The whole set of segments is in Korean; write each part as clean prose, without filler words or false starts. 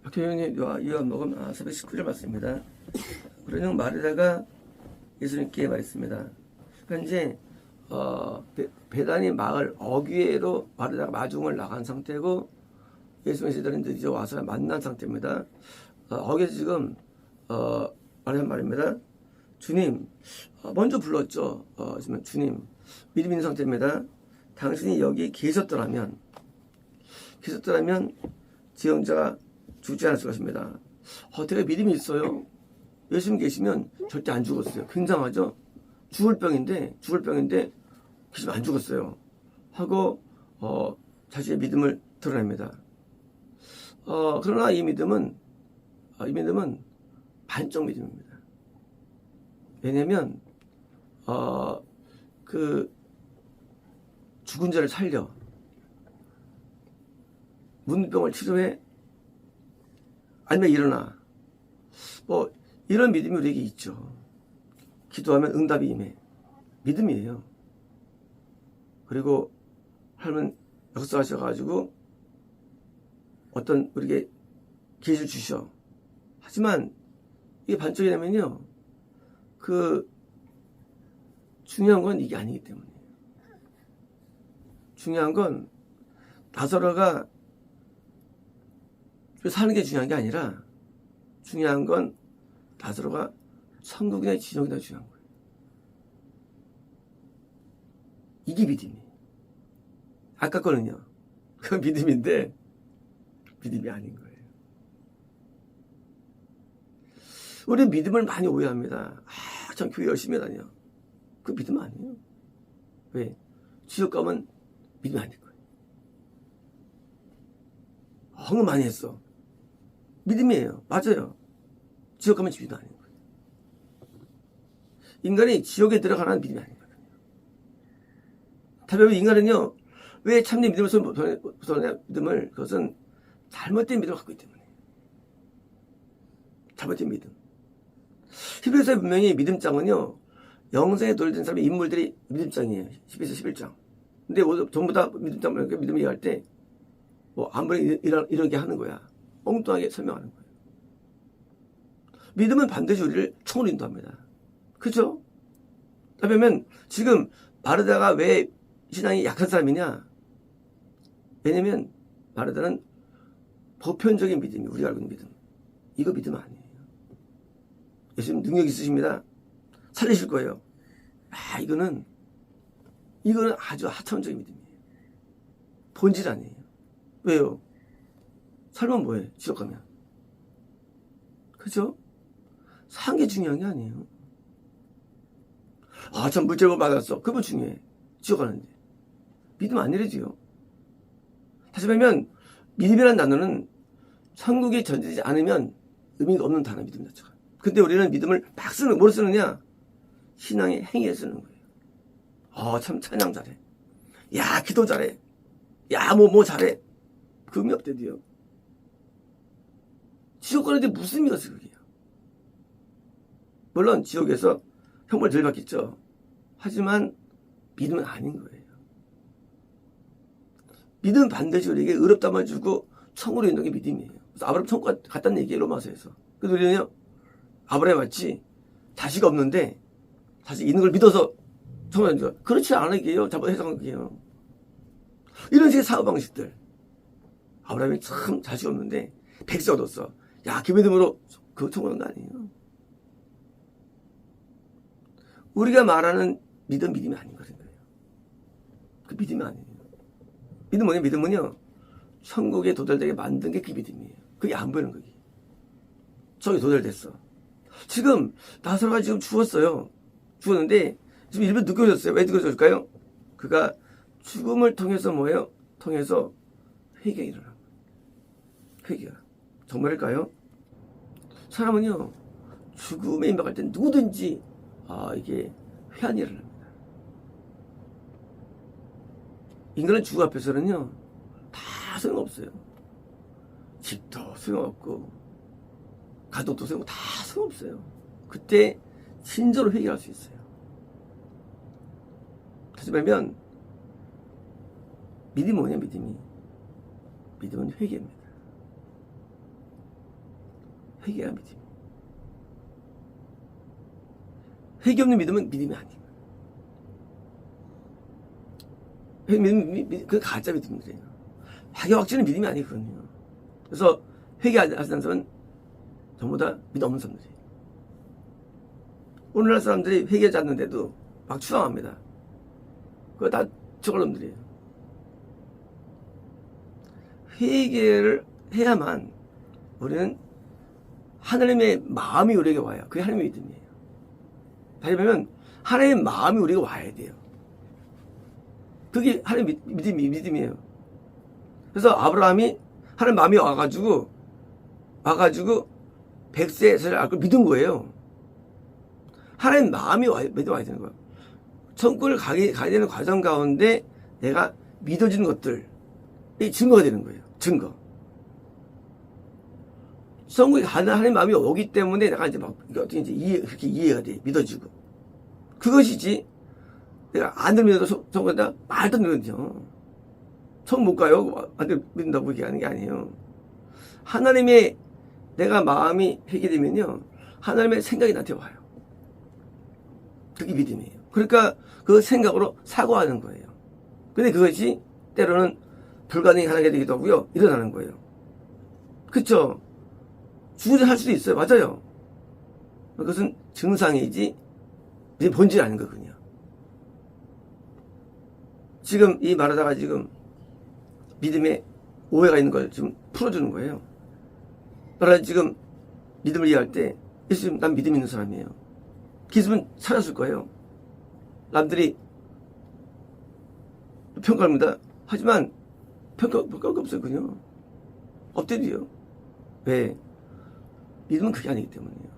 박효영님 요한복음 419절 맞습니다. 그러는 마르다가 예수님께 말했습니다. 현재 베다니 마을 어귀에로 마르다가 마중을 나간 상태고 예수님의 제자들은 이제 와서 만난 상태입니다. 어귀에서 지금 말하는 말입니다. 주님 먼저 불렀죠. 지금 주님 믿음 있는 상태입니다. 당신이 여기 계셨더라면 제 형제가 죽지 않았을 것입니다. 되게 믿음이 있어요. 예수님 계시면 절대 안 죽었어요. 굉장하죠? 죽을 병인데 계시면 안 죽었어요. 하고 자신의 믿음을 드러냅니다. 그러나 이 믿음은 반쪽 믿음입니다. 왜냐면 그 죽은 자를 살려 문병을 치료해 아니면 일어나 이런 믿음이 우리에게 있죠. 기도하면 응답이 임해. 믿음이에요. 그리고 하나님은 역사하셔가지고 어떤 우리에게 기회를 주셔. 하지만 이게 반쪽이라면요, 중요한 건 이게 아니기 때문에. 중요한 건 나사로가 사는 게 중요한 게 아니라 중요한 건 나사로가 천국이나 지옥이나 중요한 거예요. 이게 믿음이에요. 아까 거는요, 그건 믿음인데 믿음이 아닌 거예요. 우리 믿음을 많이 오해합니다. 참 교회 열심히 다녀. 그 믿음 아니에요. 왜? 지옥 가면 믿음이 아닐 거예요. 헌금 많이 했어. 믿음이에요. 맞아요. 지옥 가면 믿음이 아닌 거예요. 인간이 지옥에 들어가라는 믿음이 아니거든요. 답이 인간은요, 왜 참된 믿음을 보존하냐? 그것은 잘못된 믿음을 갖고 있기 때문에. 잘못된 믿음. 히브리서의 분명히 믿음장은요, 영생에 도래된 사람의 인물들이 믿음장이에요. 12서 11장. 근데 전부 다 믿음장, 믿음을 얘기할 때, 아무리 이렇게 하는 거야. 엉뚱하게 설명하는 거예요. 믿음은 반드시 우리를 총으로 인도합니다. 그죠? 그러면 지금 마르다가 왜 신앙이 약한 사람이냐? 왜냐면 마르다는 보편적인 믿음이 우리가 알고 있는 믿음. 이거 믿음 아니에요. 예수님 능력 있으십니다. 살리실 거예요. 이거는 아주 하찮은적인 믿음이에요. 본질 아니에요. 왜요? 살면 뭐해? 지옥 가면. 그죠? 산 게 중요한 게 아니에요. 참 물질을 받았어. 그거 중요해. 지옥 가는데. 믿음 아니래지요. 다시 말하면 믿음이라는 단어는 천국에 전제되지 않으면 의미가 없는 단어 믿음 자체가. 근데 우리는 믿음을 막 뭐로 쓰느냐? 신앙의 행위에 쓰는 거예요. 참 찬양 잘해. 야, 기도 잘해. 야, 뭐 잘해. 그 의미 없대도요. 지옥 가는데 무슨 의미가 있어, 그게. 물론 지옥에서 형벌 덜 받겠죠. 하지만 믿음은 아닌 거예요. 믿음은 반드시 우리에게 의롭다만 주고 천국으로 인도하는 게 믿음이에요. 그래서 아브라함 천국 갔다는 얘기예요, 로마서에서. 그래서 우리는요, 아브라함 마치 자식 없는데 자식 있는 걸 믿어서 천국에 인도하. 그렇지 않으게요. 잘못 해석한 게요. 이런 식의 사고방식들. 아브라함이 참 자식 없는데 백세 얻었어. 야, 그 믿음으로 그 천국 오는 거 아니에요. 우리가 말하는 믿음이 아닌 거예요. 그 믿음이 아니에요. 믿음은요, 천국에 도달되게 만든 게 그 믿음이에요. 그게 안 보이는 거예요. 저기 도달됐어. 지금 나사로가 지금 죽었어요. 죽었는데 지금 일부 느껴졌어요. 왜 느껴졌을까요? 그가 죽음을 통해서 뭐예요? 통해서 회개가 일어나. 회개가. 정말일까요? 사람은요, 죽음에 임박할 때 누구든지 이게 회한이 일어납니다. 인간은 죽음 앞에서는요, 다 소용없어요. 집도 소용없고 가족도 소용없고 다 소용없어요. 그때 진짜로 회개할 수 있어요. 다시 말하면 믿음이 뭐냐? 믿음은 회개입니다. 회개가 믿음. 회개 없는 믿음은 믿음이 아니에요. 그 가짜 믿음들이에요. 회개 확신은 믿음이 아니거든요. 그래서 회개하지 않는 사람은 전부 다 믿음 없는 사람들이에요. 오늘날 사람들이 회개하지 않는데도 막 추앙합니다. 그거 다 저걸 놈들이에요. 회개를 해야만 우리는 하나님의 마음이 우리에게 와요. 그게 하나님의 믿음이에요. 다시 보면 하나님의 마음이 우리에게 와야 돼요. 그게 하나님의 믿음이에요. 그래서 아브라함이 하나님 마음이 와가지고 100세를 알고 믿은 거예요. 하나님 마음이 와야 되는 거예요. 천국을 가야 되는 과정 가운데 내가 믿어지는 것들이 증거가 되는 거예요. 증거. 천국에 가는 하나님 마음이 오기 때문에 내가 이제 막 어떻게 이제 그렇게 이해가 돼. 믿어지고. 그것이지. 내가 안 믿어도 천국에다 말도 안 되거든요. 천국 못 가요. 안 믿는다고 얘기하는 게 아니에요. 하나님의 내가 마음이 회개되면요. 하나님의 생각이 나한테 와요. 그게 믿음이에요. 그러니까 그 생각으로 사고하는 거예요. 근데 그것이 때로는 불가능하게 되기도 하고요. 일어나는 거예요. 그쵸? 죽을 때 할 수도 있어요. 맞아요. 그것은 증상이지 이제 본질이 아닌 거거든요. 지금 이 말하다가 지금 믿음에 오해가 있는 걸 지금 풀어주는 거예요. 나라 지금 믿음을 이해할 때 예수님 난 믿음 있는 사람이에요. 기습은 찾았을 거예요. 남들이 평가합니다. 하지만 평가가 없었거든요. 없대도요. 왜? 믿음은 그게 아니기 때문이에요.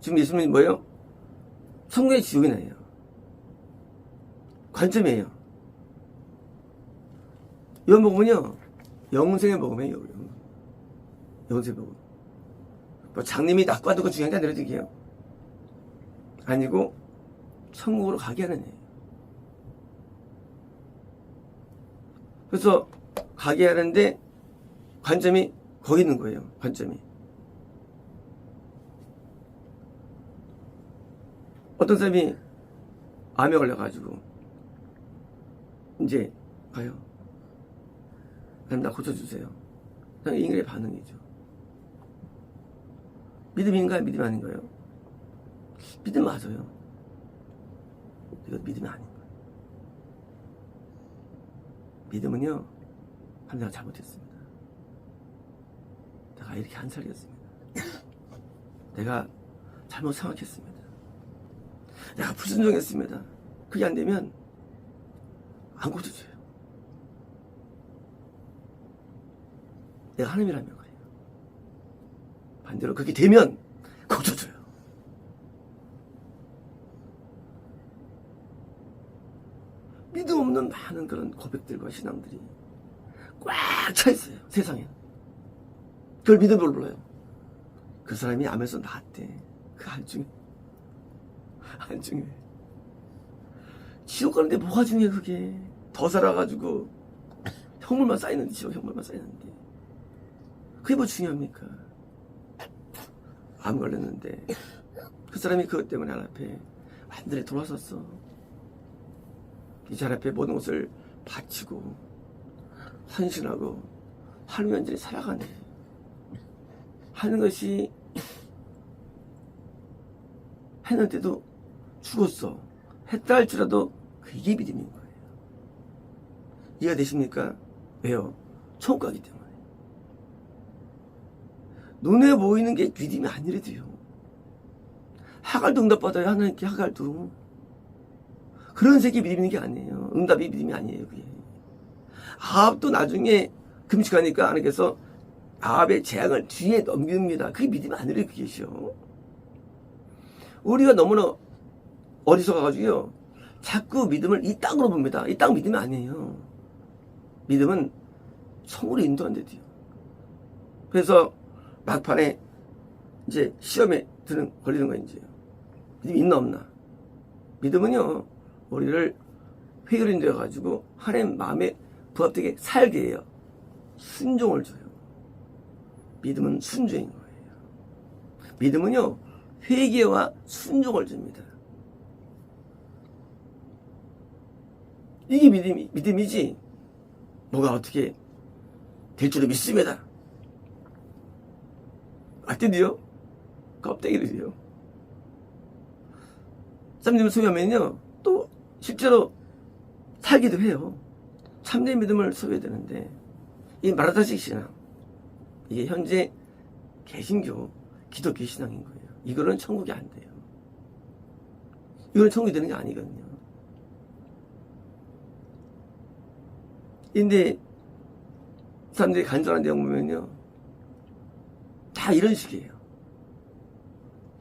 지금 예수님이 뭐예요? 천국의 지옥이 나요. 관점이에요. 요한복음은요, 영생의 복음이에요. 영생의 복음. 뭐 장님이 낙과 두고 중요한 게 아니라 얘기해요. 아니고 천국으로 가게 하는 애예요. 그래서 가게 하는데 관점이 거기 있는 거예요. 관점이. 어떤 사람이 암에 걸려가지고 이제 가요. 나 고쳐주세요. 그냥 인간의 반응이죠. 믿음인가요? 믿음 아닌가요? 믿음 맞아요. 이거 믿음이 아닌 거예요. 믿음은요, 내가 잘못했습니다. 내가 이렇게 한 살이었습니다. 내가 잘못 생각했습니다. 내가 불순종했습니다. 그게 안 되면 안 고쳐줘요. 내가 하나님이라면 그래요. 반대로 그렇게 되면 고쳐줘요. 믿음 없는 많은 그런 고백들과 신앙들이 꽉 차 있어요. 세상에. 그걸 믿음으로 불러요. 그 사람이 암에서 나았대. 그 한중에. 지옥 가는데 뭐가 중요해 그게. 더 살아가지고 형물만 쌓이는데, 지옥 형물만 쌓이는데. 그게 뭐 중요합니까? 암 걸렸는데 그 사람이 그것 때문에 하나님 앞에 완전히 돌아섰어. 이 자 앞에 모든 것을 바치고 헌신하고 하나님 완전히 살아가네 하는 것이 했는데도 죽었어. 했다 할지라도 그게 믿음인 거예요. 이해가 되십니까? 왜요? 천국 가기 때문에. 눈에 보이는 게 믿음이 아니래도요. 하갈도 응답받아요. 하나님께 하갈도. 그런 새끼 믿음인 게 아니에요. 응답이 믿음이 아니에요. 그게. 아합도 나중에 금식하니까 하나님께서 아합의 재앙을 뒤에 넘깁니다. 그게 믿음이 아니래요. 그게요. 우리가 너무나 어리석어가지고요. 자꾸 믿음을 이 땅으로 봅니다. 이 땅 믿음이 아니에요. 믿음은 성으로 인도한대요. 그래서 막판에 이제 시험에 걸리는 거예요. 이제 믿음이 있나 없나. 믿음은요, 우리를 회개로 인도해가지고 하나님 마음에 부합되게 살게 해요. 순종을 줘요. 믿음은 순종인 거예요. 믿음은요, 회개와 순종을 줍니다. 이게 믿음이지, 뭐가 어떻게 될 줄을 믿습니다. 맞더니요, 껍데기를요. 참된 소유하면요, 또 실제로 살기도 해요. 참된 믿음을 소유해야 되는데, 이 마라다식 신앙, 이게 현재 개신교, 기독교 신앙인 거예요. 이거는 천국이 안 돼요. 이거는 천국이 되는 게 아니거든요. 근데 사람들이 간절한 내용 보면요, 다 이런 식이에요.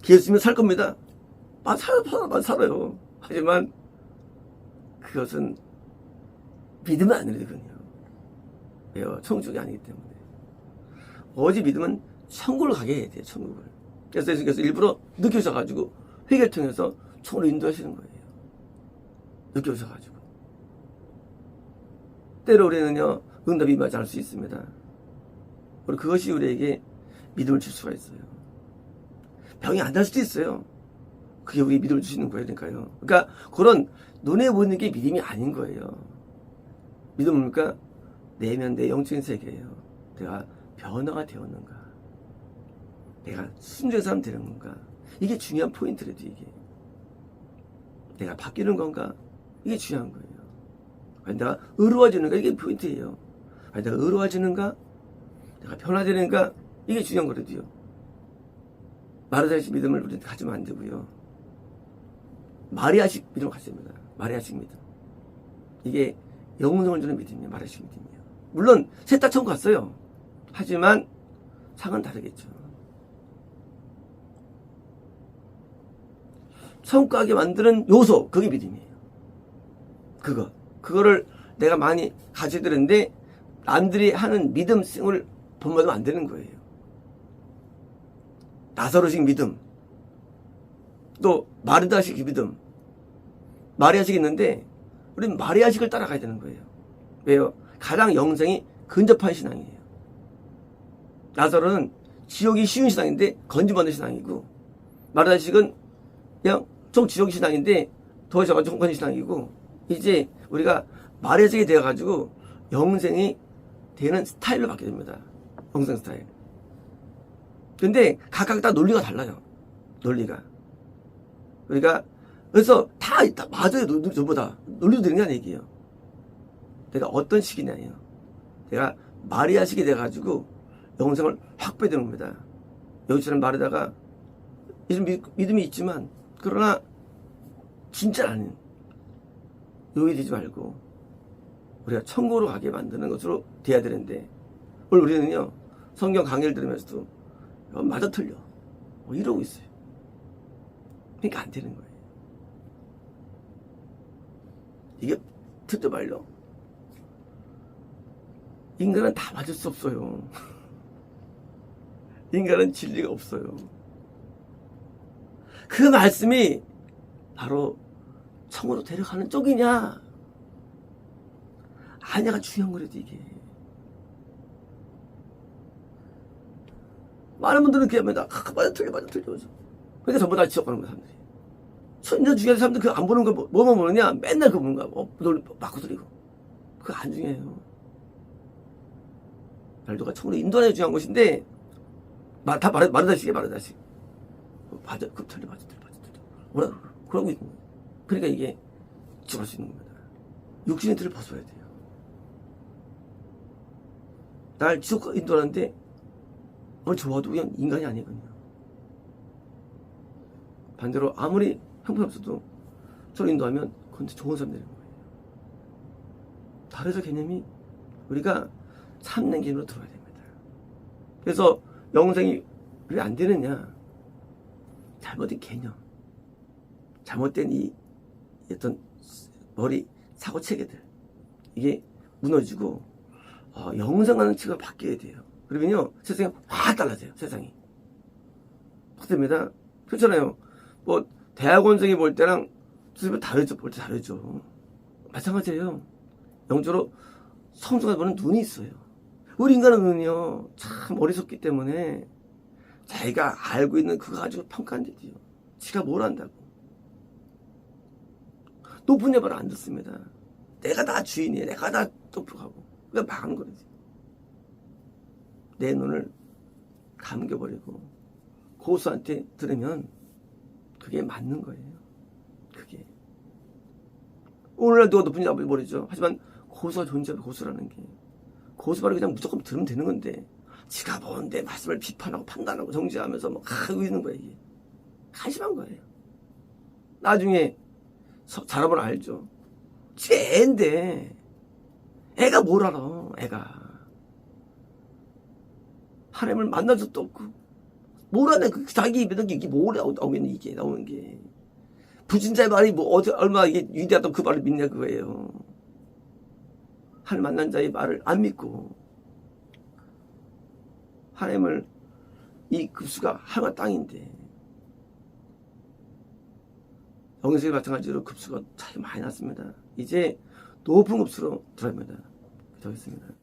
기회 있으면 살 겁니다. 살아요. 하지만 그것은 믿으면 안 되거든요. 왜요? 천국이 아니기 때문에. 오직 믿으면 천국을 가게 해야 돼요. 천국을. 그래서 예수님께서 일부러 늦게 오셔가지고 회개를 통해서 천국으로 인도하시는 거예요. 늦게 오셔가지고. 때로 우리는요, 응답이 임하지 않을 수 있습니다. 그리고 그것이 우리에게 믿음을 줄 수가 있어요. 병이 안 날 수도 있어요. 그게 우리 믿음을 주시는 거니까요. 그러니까 그런 눈에 보이는 게 믿음이 아닌 거예요. 믿음은 뭡니까? 내면 내 영적인 세계예요. 내가 변화가 되었는가? 내가 순종의 사람 되는 건가? 이게 중요한 포인트래도 이게. 내가 바뀌는 건가? 이게 중요한 거예요. 아니, 내가 의로워지는가? 이게 포인트예요. 아니, 내가 의로워지는가? 내가 변화되는가? 이게 중요한 거라도요. 마르다식 믿음을 우리는 가지면 안 되고요. 마리아식 믿음을 가져야 됩니다. 마리아식 믿음. 이게 영성을 주는 믿음이에요. 마리아식 믿음이에요. 물론 셋 다 천국 갔어요. 하지만 상은 다르겠죠. 천국 가게 만드는 요소, 그게 믿음이에요. 그거를 내가 많이 가져야 되는데 남들이 하는 믿음을 본받으면 안 되는 거예요. 나사로식 믿음, 또 마르다식 믿음, 마리아식이 있는데 우리는 마리아식을 따라가야 되는 거예요. 왜요? 가장 영생이 근접한 신앙이에요. 나사로는 지옥이 쉬운 신앙인데 건짐받는 신앙이고, 마르다식은 그냥 좀 지옥 신앙인데 더해져가지고 홍건 신앙이고, 이제 우리가 마리아식이 되어가지고 영생이 되는 스타일로 바뀌게 됩니다. 영생 스타일. 근데 각각 다 논리가 달라요. 논리가. 그러니까 그래서 다 맞아요. 전부 다. 논리도 되는 얘기예요. 내가 어떤 식이냐예요. 내가 마리아식이 돼가지고 영생을 확보되는 겁니다. 여기처럼 말하다가 믿음이 있지만 그러나 진짜 아닌 용이 되지 말고 우리가 천국으로 가게 만드는 것으로 돼야 되는데, 오늘 우리는요, 성경 강의를 들으면서도 맞아 틀려 이러고 있어요. 그러니까 안 되는 거예요. 이게 틀려 말로 인간은 다 맞을 수 없어요. 인간은 진리가 없어요. 그 말씀이 바로 천국으로 데려가는 쪽이냐 아냐가 중요한 거래도 이게. 많은 분들은 그냥 맨날 맞아 틀려. 그러니까 전부 다 지옥 가는 거야, 사람들이. 천년 중요한 사람들 그거 안 보는 거 뭐만 보느냐? 맨날 그거 보는 거야. 맞고 소리고. 그거 안 중요해요. 날도가 천국으로 인도하는 게 중요한 것인데 다 마르다식. 맞아, 그 틀려. 뭐라 그러고 있는 거예요. 그러니까 이게 지옥할 수 있는 겁니다. 육신의 틀을 벗어야 돼요. 날 지옥 인도하는데 좋아도 그냥 인간이 아니거든요. 반대로 아무리 형편없어도 저를 인도하면 그건 좋은 사람 되는 거예요. 다르죠, 개념이. 우리가 참는 개념으로 들어야 됩니다. 그래서 영생이 왜 안 되느냐? 잘못된 개념, 잘못된 이 어떤 머리 사고 체계들, 이게 무너지고 영생하는 측으로 바뀌어야 돼요. 그러면요, 세상이 확 달라져요. 세상이 확 됩니다. 그렇잖아요. 뭐 대학원생이 볼 때랑 다르죠. 볼 때 다르죠. 마찬가지예요. 영적으로 성숙한 분은 눈이 있어요. 우리 인간은 눈이요, 참 어리석기 때문에 자기가 알고 있는 그거 가지고 평가한대요. 지가 뭘 안다고. 높은 내 말 안 듣습니다. 내가 다 주인이야. 내가 다 똑똑하고. 그러니까 망한 거지. 내 눈을 감겨버리고 고수한테 들으면 그게 맞는 거예요. 그게. 오늘날 누가 높은지 아무리 모르죠. 하지만 고수가 존재하고 고수라는 게. 고수 말을 그냥 무조건 들으면 되는 건데 지가 뭔데 말씀을 비판하고 판단하고 정지하면서 막 하고 있는 거예요. 이게. 한심한 거예요. 나중에 잘하면 알죠. 지 애인데 애가 뭘 알아. 애가. 하나님을 만난 적도 없고 뭘 하네. 그 자기 입에서 이게 뭘 나오겠니. 이게 나오는 게. 부진자의 말이 뭐 얼마나 이게 위대하다고 그 말을 믿냐 그거예요. 하나님 만난 자의 말을 안 믿고 하나님을 이 급수가 하늘과 땅인데 영생이 마찬가지로 급수가 차이 많이 났습니다. 이제 높은 급수로 들어갑니다. 기도하겠습니다.